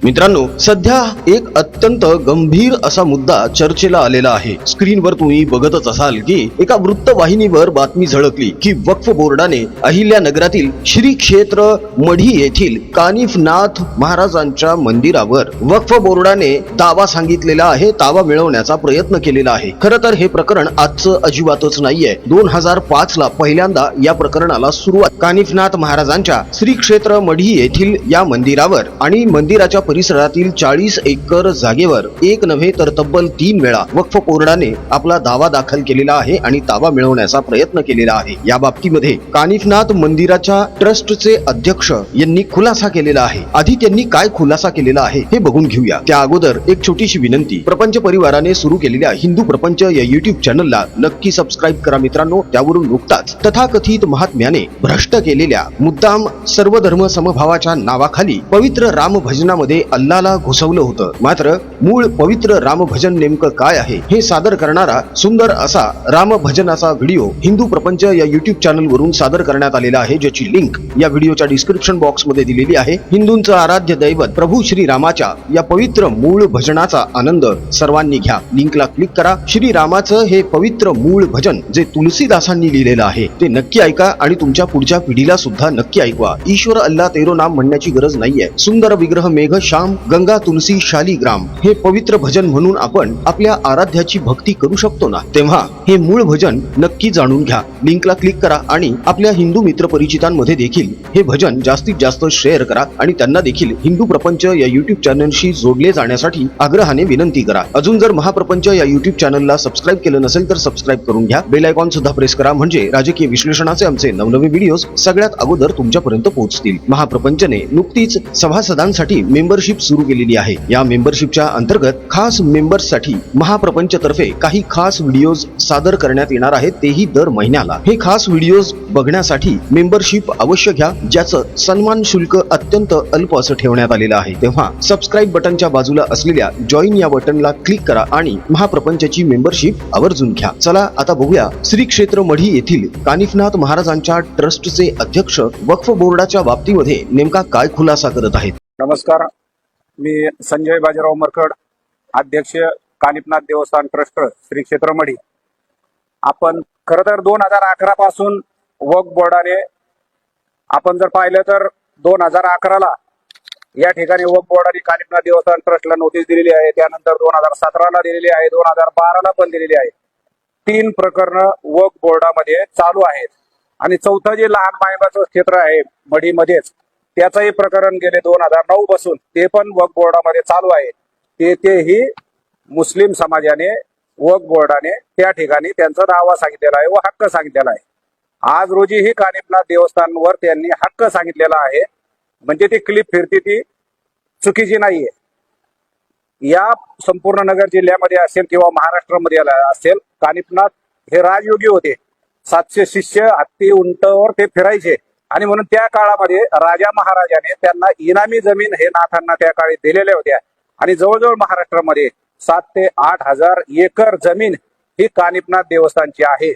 मित्रांनो, सध्या एक अत्यंत गंभीर असा मुद्दा चर्चेला आलेला आहे। स्क्रीनवर तुम्ही बघतच असाल की एका वृत्तवाहिनीवर बातमी झळकली की वक्फ बोर्डाने अहिल्यानगरातील श्री क्षेत्र मढी येथील कानिफनाथ महाराजांच्या मंदिरावर वक्फ बोर्डाने दावा सांगितलेला आहे, दावा मिळवण्याचा प्रयत्न केलेला आहे। खरं तर हे प्रकरण आजचं अजिबातच नाहीये। 2005 ला पहिल्यांदा या प्रकरणाला सुरुवात कानिफनाथ महाराजांच्या श्री क्षेत्र मढी येथील या मंदिरावर आणि मंदिराच्या परिसरातील 40 एकर जागेवर एक नव्हे तर तब्बल 3 वेळा वक्फ बोर्डाने आपला दावा दाखल केलेला आहे आणि दावा मिळवण्याचा प्रयत्न केलेला आहे। या बाबतीमध्ये कानिफनाथ मंदिराच्या ट्रस्टचे अध्यक्ष यांनी खुलासा केलेला आहे। आधी त्यांनी काय खुलासा केलेला आहे हे बघून घेऊया। त्या अगोदर एक छोटीशी विनंती, प्रपंच परिवाराने सुरू केलेल्या हिंदू प्रपंच या YouTube चॅनलला नक्की सबस्क्राईब करा मित्रांनो। त्यावरून नुकताच तथाकथित महात्म्याने भ्रष्ट केलेल्या मुद्दाम सर्व धर्म समभावाच्या नावाखाली पवित्र राम भजनामध्ये अल्लाला घुसवलं होतं। मात्र मूळ पवित्र राम भजन नेमकं काय आहे हे सादर करणारा सुंदर असा राम भजनाचा व्हिडिओ हिंदू प्रपंच या YouTube चॅनल वरून सादर करण्यात आलेला आहे, ज्याची लिंक या व्हिडिओच्या डिस्क्रिप्शन बॉक्स मध्ये दिलेली आहे। हिंदूंचं आराध्य दैवत प्रभू श्री रामाच्या या पवित्र मूळ भजनाचा आनंद सर्वांनी घ्या। लिंकला क्लिक करा। श्री रामाचं हे पवित्र मूळ भजन जे तुलसीदासांनी लिहिलेलं आहे ते नक्की ऐका आणि तुमच्या पुढच्या पिढीला सुद्धा नक्की ऐकवा। ईश्वर अल्लाह तेरो नाम म्हणण्याची गरज नाहीये। सुंदर विग्रह मेघ श्याम गंगा तुलसी शालिग्राम हे पवित्र भजन म्हणून आपण आपल्या आराध्याची भक्ती करू शकतो ना, तेव्हा हे मूळ भजन नक्की जाणून घ्या। लिंकला क्लिक करा आणि आपल्या हिंदू मित्र परिचितांमध्ये देखील हे भजन जास्तीत जास्त शेअर करा आणि त्यांना देखील हिंदू प्रपंच या YouTube चॅनलशी जोडले जाण्यासाठी आग्रहाने विनंती करा। अजून जर महाप्रपंच या YouTube चॅनलला सबस्क्राईब केलं नसेल तर सबस्क्राईब करून घ्या। बेल आयकॉन सुद्धा प्रेस करा, म्हणजे राजकीय विश्लेषणाचे आमचे नवनवे व्हिडिओज सगळ्यात अगोदर तुमच्यापर्यंत पोहोचतील। महाप्रपंचने नुकतीच सभासदांसाठी मेंबरशिप सुरू केलेली आहे। या मेंबरशिपच्या अंतर्गत खास मेंबर्ससाठी महाप्रपंच तर्फे काही खास व्हिडिओज सादर करण्यात येणार आहेत, तेही दर महिन्याला। हे खास व्हिडिओज बघण्यासाठी मेंबरशिप अवश्य घ्या, ज्याचं सन्मान शुल्क अत्यंत अल्प असं ठेवण्यात आलेलं आहे। तेव्हा सबस्क्राईब बटनच्या बाजूला असलेल्या जॉईन या बटनला क्लिक करा आणि महाप्रपंचाची मेंबरशिप आवर्जून घ्या। चला आता बघूया श्री क्षेत्र मढी येथील कानिफनाथ महाराजांच्या ट्रस्टचे अध्यक्ष वक्फ बोर्डाच्या बाबतीमध्ये नेमका काय खुलासा करत आहेत। नमस्कार, मी संजय बाजीराव मरकड, अध्यक्ष कानिफनाथ देवस्थान ट्रस्ट श्री क्षेत्र मढी। आपण खरं तर 2011 पासून वक्फ बोर्डाने आपण जर पाहिलं तर 2011 ला या ठिकाणी वक्फ बोर्डाने कानिफनाथ देवस्थान ट्रस्टला नोटीस दिलेली आहे। त्यानंतर 2017 ला दिलेली आहे, 2012 ला पण दिलेली आहे। 3 प्रकरणं वक्फ बोर्डामध्ये चालू आहेत आणि चौथं जे लहान मायबाचं क्षेत्र आहे मढीमध्येच त्याचंही प्रकरण गेले 2009 पासून ते पण वक्फ बोर्डामध्ये चालू आहे। तेही मुस्लिम समाजाने वक्फ बोर्डाने त्या ठिकाणी त्यांचा दावा सांगितलेला आहे व हक्क सांगितलेला आहे। आज रोजीही कानिफनाथ देवस्थानवर त्यांनी हक्क सांगितलेला आहे, म्हणजे ती क्लिप फिरती ती चुकीची नाहीये। या संपूर्ण नगर जिल्ह्यामध्ये असेल किंवा महाराष्ट्रामध्ये असेल, कानिफनाथ हे राजयोगी होते। 700 शिष्य हत्ती उंटावर ते फिरायचे आणि म्हणून त्या काळामध्ये राजा महाराजाने त्यांना इनामी जमीन हे नाथांना त्या काळी दिलेल्या होत्या आणि जवळजवळ महाराष्ट्रामध्ये 7 ते 8 हजार एकर जमीन ही कानिफनाथ देवस्थानची आहे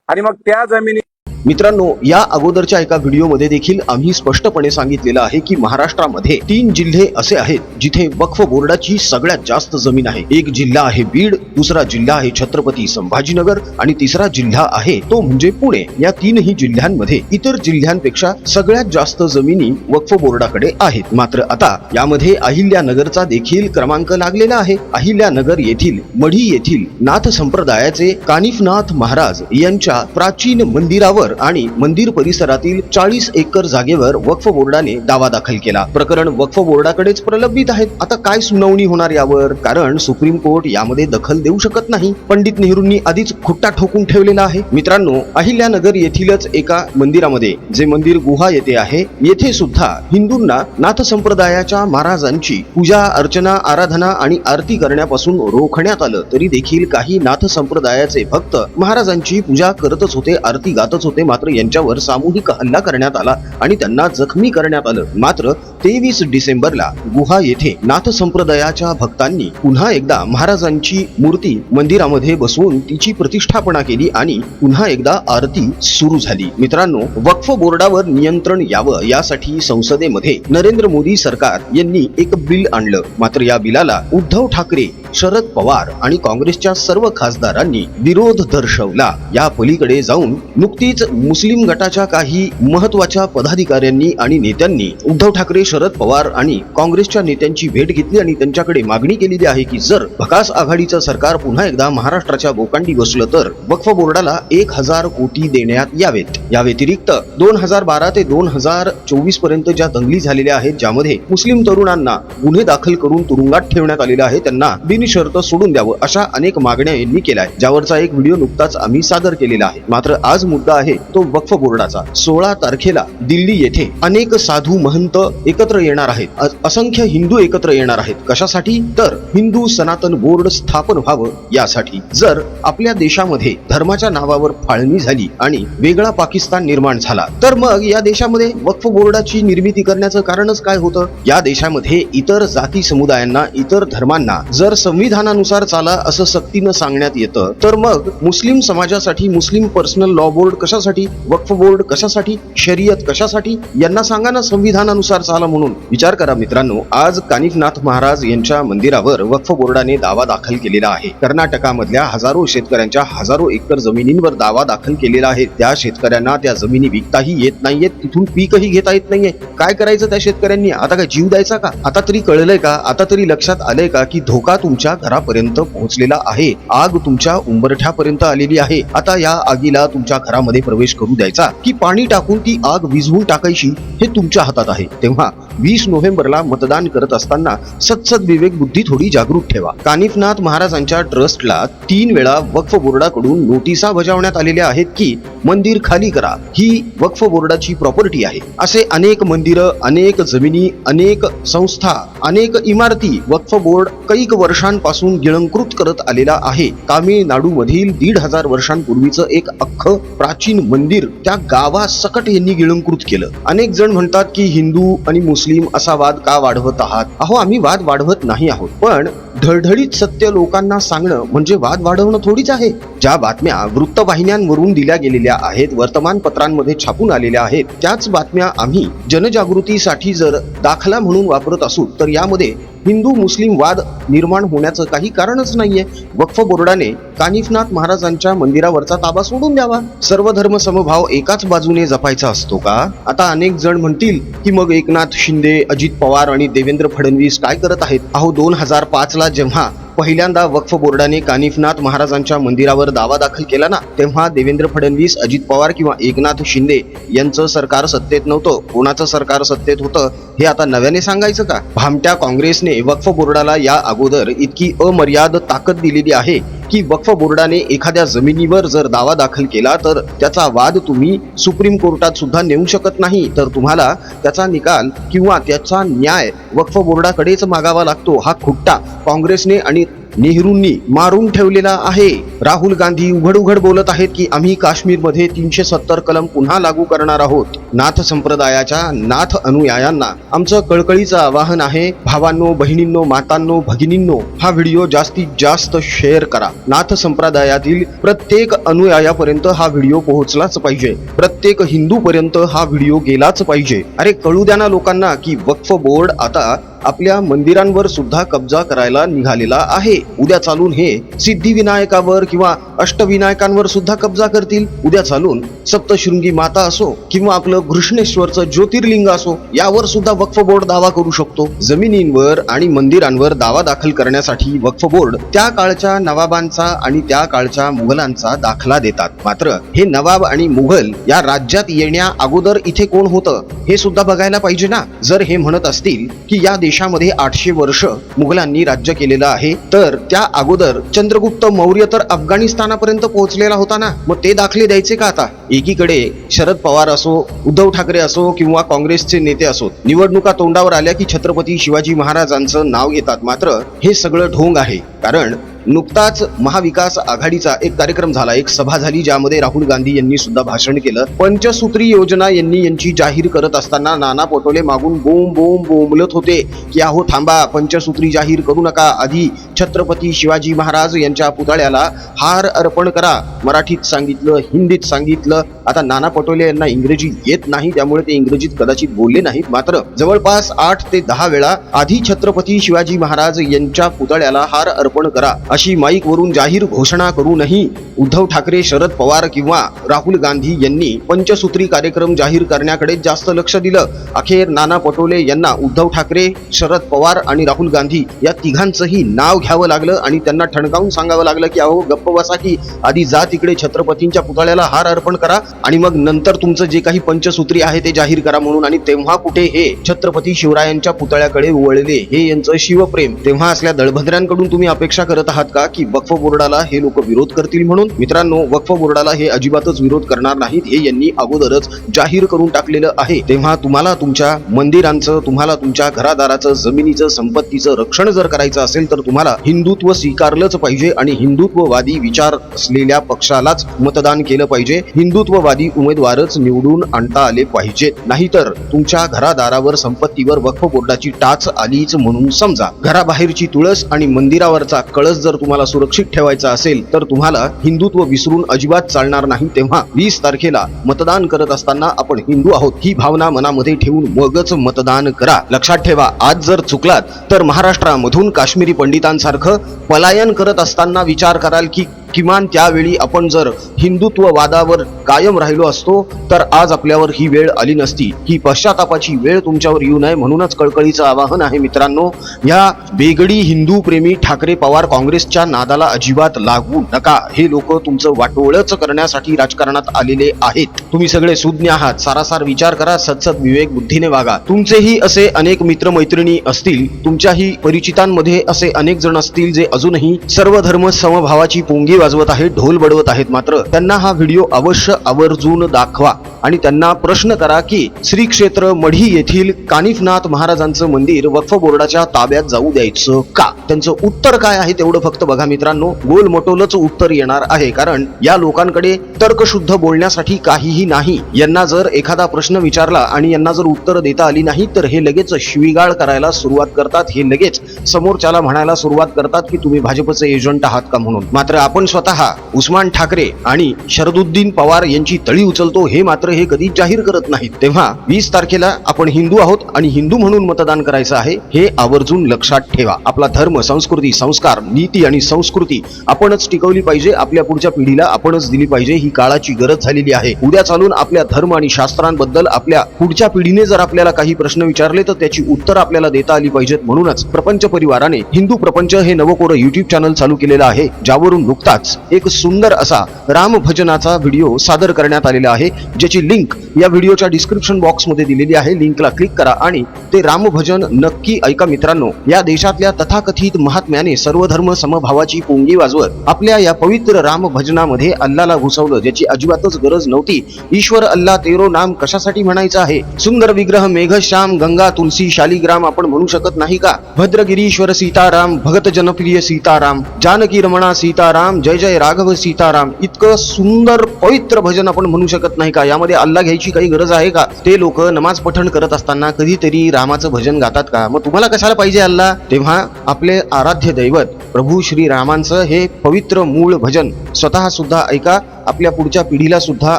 आणि मग त्या जमिनी मित्रांनो, या अगोदरच्या एका व्हिडिओमध्ये देखील आम्ही स्पष्टपणे सांगितलेलं आहे की महाराष्ट्रामध्ये 3 जिल्हे असे आहेत जिथे वक्फ बोर्डाची सगळ्यात जास्त जमीन आहे। एक जिल्हा आहे बीड, दुसरा जिल्हा आहे छत्रपती संभाजीनगर आणि तिसरा जिल्हा आहे तो म्हणजे पुणे। या 3ही जिल्ह्यांमध्ये इतर जिल्ह्यांपेक्षा सगळ्यात जास्त जमिनी वक्फ बोर्डाकडे आहेत। मात्र आता यामध्ये अहिल्यानगरचा देखील क्रमांक लागलेला आहे। अहिल्यानगर येथील मढी येथील नाथ संप्रदायाचे कानिफनाथ महाराज यांच्या प्राचीन मंदिरावर आणि मंदिर परिसरातील 40 एकर जागेवर वक्फ बोर्डाने दावा दाखल केला। प्रकरण वक्फ बोर्डाकडेच प्रलंबित आहे। आता काय सुनावणी होणार यावर, कारण सुप्रीम कोर्ट यामध्ये दखल देऊ शकत नाही। पंडित नेहरूंनी आधीच खुट्टा ठोकून ठेवलेला आहे। मित्रांनो, अहिल्यानगर येथीलच एका मंदिरामध्ये, जे मंदिर गुहा येथे आहे, येथे सुद्धा हिंदूंना नाथ संप्रदायाच्या महाराजांची पूजा अर्चना आराधना आणि आरती करण्यापासून रोखण्यात आलं, तरी देखील काही नाथ संप्रदायाचे भक्त महाराजांची पूजा करतच होते, आरती गातच होते। मात्र यांच्यावर सामूहिक हल्ला करण्यात आला आणि त्यांना जखमी करण्यात आलं। मात्र 23 डिसेंबरला गुहा येथे नाथ संप्रदायाच्या भक्तांनी पुन्हा एकदा महाराजांची मूर्ती मंदिरामध्ये बसवून तिची प्रतिष्ठापना केली आणि पुन्हा एकदा आरती सुरू झाली. मित्रांनो, वक्फ बोर्डावर नियंत्रण यावं यासाठी संसदेमध्ये नरेंद्र मोदी सरकार यांनी एक बिल आणलं. मात्र या बिलाला उद्धव ठाकरे, शरद पवार आणि काँग्रेसच्या सर्व खासदारांनी विरोध दर्शवला. या पलीकडे जाऊन नुकतीच मुस्लिम गटाच्या काही महत्वाच्या पदाधिकाऱ्यांनी आणि नेत्यांनी उद्धव ठाकरे, शरद पवार आणि काँग्रेसच्या नेत्यांची भेट घेतली आणि त्यांच्याकडे मागणी केलेली आहे की जर भकास आघाडीचं सरकार पुन्हा एकदा महाराष्ट्राच्या बोकांडी बसलं तर वक्फ बोर्डाला 1000 कोटी देण्यात यावेत. या व्यतिरिक्त 2012 ते 2024 पर्यंत ज्या दंगली झालेल्या आहेत, ज्यामध्ये मुस्लिम तरुणांना गुन्हे दाखल करून तुरुंगात ठेवण्यात आलेले आहे, त्यांना बिनशर्त सोडून द्यावं अशा अनेक मागण्या यांनी केल्या आहेत, ज्यावरचा एक व्हिडिओ नुकताच आम्ही सादर केलेला आहे. मात्र आज मुद्दा आहे तो वक्फ बोर्डाचा. 16 तारखेला दिल्ली येथे अनेक साधू महंत एकत्र येणार आहेत, असंख्य हिंदू एकत्र येणार आहेत. कशासाठी? तर हिंदू सनातन बोर्ड स्थापन व्हावं यासाठी. जर आपल्या देशामध्ये धर्माच्या नावावर फाळणी झाली आणि वेगळा पाकिस्तान निर्माण झाला तर मग या देशामध्ये वक्फ बोर्डाची निर्मिती करण्याचं कारणच काय होतं? या देशामध्ये इतर जाती समुदायांना, इतर धर्मांना जर संविधानानुसार चाला असं सक्तीनं सांगण्यात येतं तर मग मुस्लिम समाजासाठी मुस्लिम पर्सनल लॉ बोर्ड कशासाठी, वक्फ बोर्ड कशासाठी, शरीयत कशासाठी? यांना सांगा ना संविधानानुसार चाला म्हणून. विचार करा मित्रांनो, आज कानिफनाथ महाराज यांच्या मंदिरावर वक्फ बोर्डाने दावा दाखल केलेला आहे. कर्नाटकामधल्या हजारो शेतकऱ्यांच्या हजारो एकर जमिनींवर दावा दाखल केलेला आहे. त्या शेतकऱ्यांना त्या जमिनी विकताही येत नाहीयेत, तिथून पीकही घेता येत नाहीये. काय करायचं त्या शेतकऱ्यांनी? आता काय जीव द्यायचा का? आता तरी कळलंय का? आता तरी लक्षात आलंय का की धोका तुमच्या घरापर्यंत पोहोचलेला आहे, आग तुमच्या उंबरठ्यापर्यंत आलेली आहे. आता या आगीला तुमच्या घरामध्ये प्रवेश करू द्यायचा की पाणी टाकून ती आग विझवून टाकायची हे तुमच्या हातात आहे. तेव्हा 20 नोव्हेंबरला मतदान करत असताना सत्सद विवेक बुद्धी थोडी जागरूक ठेवा. कानिफनाथ महाराजांच्या ट्रस्टला 3 वेळा वक्फ बोर्डाकडून नोटिसा बजावण्यात आलेल्या आहेत की मंदिर खाली करा, ही वक्फ बोर्डाची प्रॉपर्टी आहे. असे अनेक मंदिरं, अनेक जमिनी, अनेक संस्था, अनेक इमारती वक्फ बोर्ड कैक वर्षांपासून गिळंकृत करत आलेला आहे. तामिळनाडूमधील 1500 वर्षांपूर्वीचं एक अख्खं प्राचीन मंदिर त्या गावासकट यांनी गिळंकृत केलं. अनेक जण म्हणतात की हिंदू आणि मुस्लिम असा वाद का वाढवत आहात? अहो, आम्ही वाद वाढवत नाही आहोत, पण ढळढळीत सत्य लोकांना सांगणं म्हणजे वाद वाढवणं थोडीच आहे. ज्या बातम्या वृत्तवाहिन्यांवरून दिल्या गेलेल्या आहेत, वर्तमानपत्रांमध्ये छापून आलेल्या आहेत, त्याच बातम्या आम्ही जनजागृतीसाठी जर दाखला म्हणून वापरत असू तर यामध्ये हिंदू मुस्लिम वाद निर्माण होण्याचं काही कारणच नाहीये. वक्फ बोर्डाने कानिफनाथ महाराजांच्या मंदिरावरचा ताबा सोडून द्यावा. सर्व धर्म समभाव एकाच बाजूने जपायचा असतो का? आता अनेक जण म्हणतील की मग एकनाथ शिंदे, अजित पवार आणि देवेंद्र फडणवीस काय करत आहेत? अहो, 2005 ला जेव्हा पहिल्यांदा वक्फ बोर्डाने कानिफनाथ महाराजांच्या मंदिरावर दावा दाखल केला ना, तेव्हा देवेंद्र फडणवीस, अजित पवार किंवा एकनाथ शिंदे यांचं सरकार सत्तेत नव्हतं. कोणाचं सरकार सत्तेत होतं हे आता नव्याने सांगायचं का? भामट्या काँग्रेसने वक्फ बोर्डाला या अगोदर इतकी अमर्याद ताकद दिलेली आहे की वक्फ बोर्डाने एखाद्या जमिनीवर जर दावा दाखल केला तर त्याचा वाद तुम्ही सुप्रीम कोर्टात सुद्धा नेऊ शकत नाही, तर तुम्हाला त्याचा निकाल किंवा त्याचा न्याय वक्फ बोर्डाकडेच मागावा लागतो. हा खुट्टा काँग्रेसने आणि नेहरूंनी मारून ठेवलेला आहे. राहुल गांधी उघड उघड बोलत आहेत की आम्ही काश्मीरमध्ये 370 कलम पुन्हा लागू करणार आहोत. नाथ संप्रदायाच्या नाथ अनुयायांना आमचं कळकळीचं आवाहन आहे, भावांनो, बहिणींनो, मातांनो, भगिनींनो, हा व्हिडिओ जास्तीत जास्त शेअर करा. नाथ संप्रदायातील प्रत्येक अनुयायापर्यंत हा व्हिडिओ पोहोचलाच पाहिजे. प्रत्येक हिंदू पर्यंत हा व्हिडिओ गेलाच पाहिजे. अरे कळू द्या ना लोकांना की वक्फ बोर्ड आता आपल्या मंदिरांवर सुद्धा कब्जा करायला निघालेला आहे. उद्या चालून हे सिद्धिविनायकावर किंवा अष्टविनायकांवर सुद्धा कब्जा करतील. उद्या चालून सप्तशृंगी माता असो किंवा आपलं घृष्णेश्वरचं ज्योतिर्लिंग असो, यावर सुद्धा वक्फ बोर्ड दावा करू शकतो. जमिनींवर आणि मंदिरांवर दावा दाखल करण्यासाठी वक्फ बोर्ड त्या काळच्या नवाबांचा आणि त्या काळच्या मुघलांचा दाखला देतात. मात्र हे नवाब आणि मुघल या राज्यात येण्या अगोदर इथे कोण होतं हे सुद्धा बघायला पाहिजे ना. जर हे म्हणत असतील की या देशामध्ये 800 वर्ष मुघलांनी राज्य केलेलं आहे, तर त्या अगोदर चंद्रगुप्त मौर्य तर अफगाणिस्तानापर्यंत पोहोचलेला होता ना. मग ते दाखले द्यायचे का आता? एकीकडे शरद पवार असो, उद्धव ठाकरे असो किंवा काँग्रेसचे नेते असो, निवडणुका तोंडावर आल्या की छत्रपती शिवाजी महाराजांचं नाव घेतात. मात्र हे सगळं ढोंग आहे, कारण नुकताच महाविकास आघाडीचा एक कार्यक्रम झाला, एक सभा झाली, ज्यामध्ये राहुल गांधी यांनी सुद्धा भाषण केलं. पंचसूत्री योजना यांची जाहीर करत असताना नाना पटोले मागून बोंब बोंब बोंबलत होते की अहो थांबा, पंचसूत्री जाहीर करू नका, आधी छत्रपती शिवाजी महाराज यांच्या पुतळ्याला हार अर्पण करा. मराठीत सांगितलं, हिंदीत सांगितलं. आता नाना पटोले यांना इंग्रजी येत नाही, त्यामुळे ते इंग्रजीत कदाचित बोलले नाहीत, मात्र जवळपास 8 ते 10 वेळा आधी छत्रपती शिवाजी महाराज यांच्या पुतळ्याला हार अर्पण करा अशी माईक वरून जाहीर घोषणा करूनही उद्धव ठाकरे, शरद पवार किंवा राहुल गांधी यांनी पंचसूत्री कार्यक्रम जाहीर करण्याकडे जास्त लक्ष दिलं. अखेर नाना पटोले यांना उद्धव ठाकरे, शरद पवार आणि राहुल गांधी या तिघांचंही नाव घ्यावं लागलं आणि त्यांना ठणकावून सांगावं लागलं की अहो गप्प बसा, की आधी जा तिकडे छत्रपतींच्या पुतळ्याला हार अर्पण करा आणि मग नंतर तुमचं जे काही पंचसूत्री आहे ते जाहीर करा म्हणून. आणि तेव्हा कुठे हे छत्रपती शिवरायांच्या पुतळ्याकडे वळले, हे यांचं शिवप्रेम. तेव्हा असल्या दळभद्र्यांकडून तुम्ही अपेक्षा करत आहात का की वक्फ बोर्डाला हे लोक विरोध करतील म्हणून? मित्रांनो, वक्फ बोर्डाला हे अजिबातच विरोध करणार नाहीत, हे यांनी अगोदरच जाहीर करून टाकलेलं आहे. तेव्हा तुम्हाला तुमच्या मंदिरांचं, तुम्हाला तुमच्या घरादाराचं, जमिनीचं, संपत्तीचं रक्षण जर करायचं असेल तर तुम्हाला हिंदुत्व स्वीकारलंच पाहिजे आणि हिंदुत्ववादी विचार असलेल्या पक्षालाच मतदान केलं पाहिजे. हिंदुत्ववादी उमेदवारच निवडून आणता आले पाहिजेत, नाहीतर तुमच्या घरादारावर, संपत्तीवर वक्फ बोर्डाची टाच आलीच म्हणून समजा. घराबाहेरची तुळस आणि मंदिरावरचा कळस जर तुम्हाला सुरक्षित ठेवायचा असेल तर तुम्हाला हिंदुत्व विसरून अजिबात चालणार नाही. तेव्हा 20 तारखेला मतदान करत असताना आपण हिंदू आहोत ही भावना मनामध्ये ठेवून मगच मतदान करा. लक्षात ठेवा, आज जर चुकलात तर महाराष्ट्रामधून काश्मीरी पंडितांसारखं पलायन करत असताना विचार कराल की किमान त्यावेळी आपण जर हिंदुत्ववादावर कायम राहिलो असतो तर आज आपल्यावर ही वेळ आली नसती. ही पश्चातापाची वेळ तुमच्यावर येऊ नये म्हणूनच कळकळीचं आवाहन आहे मित्रांनो, या बेगडी हिंदू प्रेमी ठाकरे पवार काँग्रेसच्या नादाला अजिबात लागू नका. हे लोक तुमचं वाटोळच करण्यासाठी राजकारणात आलेले आहेत. तुम्ही सगळे सुज्ञ आहात, सारासार विचार करा, सत्सद विवेक बुद्धीने वागा. तुमचेही असे अनेक मित्रमैत्रिणी असतील, तुमच्याही परिचितांमध्ये असे अनेक जण असतील जे अजूनही सर्व धर्म समभावाची पोंगी वाजवत आहेत, ढोल बडवत आहेत. मात्र त्यांना हा व्हिडिओ अवश्य आवर्जून दाखवा आणि त्यांना प्रश्न करा की श्री क्षेत्र मढी येथील कानिफनाथ महाराजांचं मंदिर वक्फ बोर्डाच्या ताब्यात जाऊ द्यायचं का? त्यांचं उत्तर काय आहे तेवढं फक्त बघा मित्रांनो. गोल मटोलच उत्तर येणार आहे, कारण या लोकांकडे तर्कशुद्ध बोलण्यासाठी काहीही नाही. यांना जर एखादा प्रश्न विचारला आणि यांना जर उत्तर देता आली नाही तर हे लगेच शिवीगाळ करायला सुरुवात करतात, हे लगेच समोरच्याला म्हणायला सुरुवात करतात की तुम्ही भाजपचे एजंट आहात का म्हणून. मात्र आपण स्वतः उस्मान ठाकरे आणि शरदुद्दीन पवार यांची तळी उचलतो, हे मात्र हे कधीच जाहीर करत नाहीत. तेव्हा 20 तारखेला आपण हिंदू आहोत आणि हिंदू म्हणून मतदान करायचं आहे, हे आवर्जून लक्षात ठेवा. आपला धर्म, संस्कृती, संस्कार, नीती आणि संस्कृती आपणच टिकवली पाहिजे, आपल्या पुढच्या पिढीला आपणच दिली पाहिजे. ही काळाची गरज झालेली आहे. उद्या चालून आपल्या धर्म आणि शास्त्रांबद्दल आपल्या पुढच्या पिढीने जर आपल्याला काही प्रश्न विचारले तर त्याची उत्तर आपल्याला देता आली पाहिजेत. म्हणूनच प्रपंच परिवाराने हिंदू प्रपंच हे नवकोरं युट्यूब चॅनल चालू केलेलं आहे, ज्यावरून नुकताच एक सुंदर असा राम भजनाचा व्हिडिओ सादर करण्यात आलेला आहे, ज्याची लिंक या व्हिडिओच्या डिस्क्रिप्शन बॉक्स मध्ये दिलेली आहे. लिंकला क्लिक करा आणि ते राम भजन नक्की ऐका मित्रांनो. या देशातल्या तथाकथित महात्म्याने सर्व धर्म समभावाची पोंगी वाजवत आपल्या या पवित्र राम भजनामध्ये अल्लाला घुसवलं, ज्याची अजिबातच गरज नव्हती. ईश्वर अल्लाह तेरो नाम कशासाठी म्हणायचं आहे? सुंदर विग्रह मेघश्याम गंगा तुलसी शालिग्राम आपण म्हणू शकत नाही का? भद्रगिरीश्वर सीताराम, भगत जनप्रिय सीताराम, जानकी रमणा सीताराम, जय जय राघव सीताराम, इतकं सुंदर पवित्र भजन आपण म्हणू शकत नाही का? यामध्ये अल्लाह घ्यायची काही गरज आहे का? ते लोक नमाज पठण करत असताना कधीतरी रामाचं भजन गातात का? मग तुम्हाला कशाला पाहिजे अल्लाह? तेव्हा आपले आराध्य दैवत प्रभू श्री रामांचं हे पवित्र मूळ भजन स्वतः सुद्धा ऐका, आपल्या पुढच्या पिढीला सुद्धा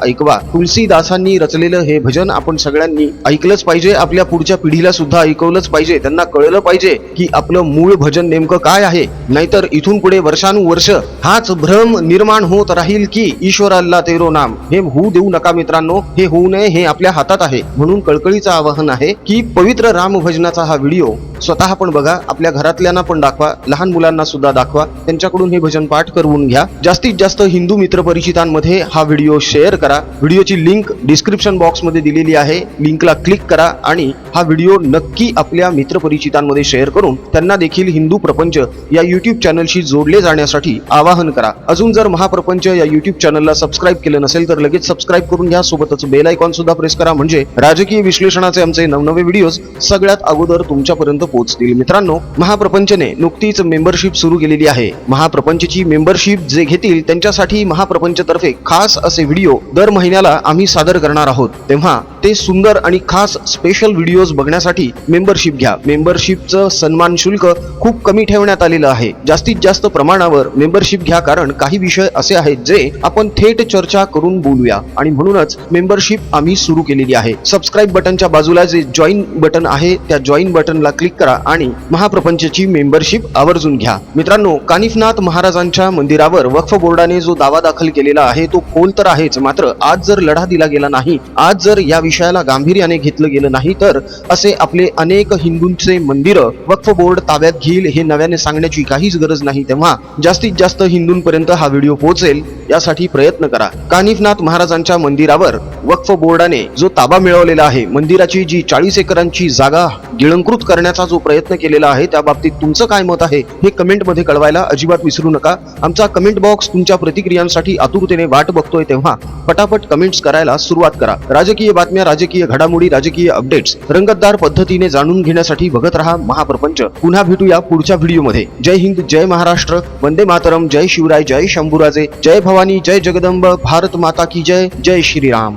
ऐकवा. तुलसीदासांनी रचलेलं हे भजन आपण सगळ्यांनी ऐकलंच पाहिजे, आपल्या पुढच्या पिढीला सुद्धा ऐकवलंच पाहिजे. त्यांना कळलं पाहिजे की आपलं मूळ भजन नेमकं काय आहे. नाहीतर इथून पुढे वर्षानुवर्ष हाच भ्रम निर्माण होत राहील की ईश्वर अल्लाह तेरो नाम. हे होऊ देऊ नका मित्रांनो, हे होऊ नये, हे आपल्या हातात आहे. म्हणून कळकळीचं आवाहन आहे की पवित्र राम भजनाचा हा व्हिडिओ स्वतः पण बघा, आपल्या घरातल्यांना पण दाखवा, लहान मुलांना सुद्धा दाखवा, त्यांच्याकडून हे भजन पाठ करवून घ्या. जास्तीत जास्त हिंदू मित्र परिचितांना मित्रांमध्ये हा व्हिडिओ शेअर करा. व्हिडिओची लिंक डिस्क्रिप्शन बॉक्स मध्ये दिलेली आहे. लिंकला क्लिक करा आणि हा व्हिडिओ नक्की आपल्या मित्रपरिचितांमध्ये शेअर करून त्यांना देखील हिंदू प्रपंच या YouTube चॅनलशी जोडले जाण्यासाठी आवाहन करा. अजून जर महाप्रपंच या YouTube चॅनलला सबस्क्राईब केलं नसेल तर लगेच सबस्क्राईब करून घ्या. सोबतच बेल आयकॉन सुद्धा प्रेस करा, म्हणजे राजकीय विश्लेषणाचे आमचे नवनवे व्हिडिओज सगळ्यात अगोदर तुमच्यापर्यंत पोहोचतील. मित्रांनो, महाप्रपंचने नुकतीच मेंबरशिप सुरू केलेली आहे. महाप्रपंचची मेंबरशिप जे घेतील त्यांच्यासाठी महाप्रपंचतर्फे खास असे व्हिडिओ दर महिन्याला आम्ही सादर करणार आहोत. तेव्हा ते सुंदर आणि खास स्पेशल व्हिडिओज बघण्यासाठी मेंबरशिप घ्या. मेंबरशिपचं सन्मान शुल्क खूप कमी ठेवण्यात आलेलं आहे. जास्तीत जास्त प्रमाणावर मेंबरशिप घ्या, कारण काही विषय असे आहेत जे आपण थेट चर्चा करून बोलूया आणि म्हणूनच मेंबरशिप आम्ही सुरू केलेली आहे. सबस्क्राईब बटनच्या बाजूला जे जॉईन बटन आहे त्या जॉईन बटनला क्लिक करा आणि महाप्रपंचची मेंबरशिप आवर्जून घ्या. मित्रांनो, कानिफनाथ महाराजांच्या मंदिरावर वक्फ बोर्डाने जो दावा दाखल केलेला आहे तो खोल तर आहेच, मात्र आज जर लढा दिला गेला नाही, आज जर या विषयाला गांभीर्याने घेतलं गेलं नाही तर असे आपले अनेक हिंदूंचे मंदिर वक्फ बोर्ड ताब्यात घेईल हे नव्याने सांगण्याची काहीच गरज नाही. तेव्हा जास्तीत जास्त हिंदूंपर्यंत हा व्हिडिओ पोहोचेल यासाठी प्रयत्न करा. कानिफनाथ महाराजांच्या मंदिरावर वक्फ बोर्डाने जो ताबा मिळवलेला आहे, मंदिराची जी 40 एकरांची जागा गिळंकृत करण्याचा जो प्रयत्न केलेला आहे, त्या बाबतीत तुमचं काय मत आहे हे कमेंट मध्ये कळवायला अजिबात विसरू नका. आमचा कमेंट बॉक्स तुमच्या प्रतिक्रियांसाठी आतुरतेने वाट बघतोय, तेव्हा पटापट कमेंट्स करायला सुरुवात करा. राजकीय बातम्या, राजकीय घडामोडी, राजकीय अपडेट्स रंगतदार पद्धतीने जाणून घेण्यासाठी बघत रहा महाप्रपंच. पुन्हा भेटूया पुढच्या व्हिडिओमध्ये. जय हिंद, जय महाराष्ट्र, वंदे मातरम, जय शिवराय, जय शंभूराजे, जय भवानी, जय जगदंब, भारत माता की जय, जय श्रीराम.